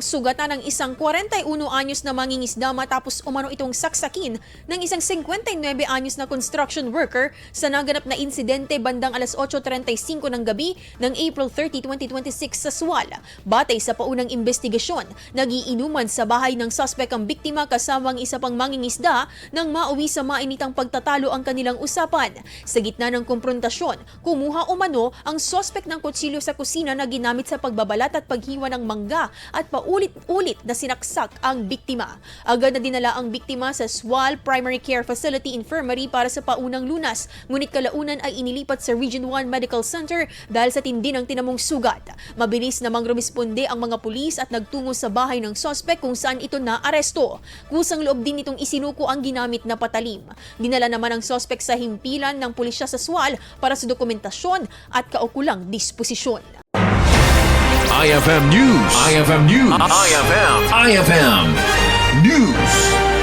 Sugatan ng isang 41 anyos na mangingisda matapos umano itong saksakin ng isang 59 anyos na construction worker sa naganap na insidente bandang alas 8:35 ng gabi ng April 30, 2026 sa Sual. Batay sa paunang investigasyon, nagiinuman sa bahay ng suspect ang biktima kasama ang isa pang mangingisda nang mauwi sa mainitang pagtatalo ang kanilang usapan. Sa gitna ng komprontasyon, kumuha umano ang suspect ng kutsilyo sa kusina na ginamit sa pagbabalat at paghiwa ng mangga at paulit-ulit na sinaksak ang biktima. Agad na dinala ang biktima sa Sual Primary Care Facility Infirmary para sa paunang lunas, ngunit kalaunan ay inilipat sa Region 1 Medical Center dahil sa tindi ng tinamong sugat. Mabilis namang rumisponde ang mga pulis at nagtungo sa bahay ng suspect kung saan ito naaresto. Kusang loob din nitong isinuko ang ginamit na patalim. Dinala naman ang suspect sa himpilan ng pulisya sa Sual para sa dokumentasyon at kaukulang disposisyon. IFM News. IFM News. IFM News.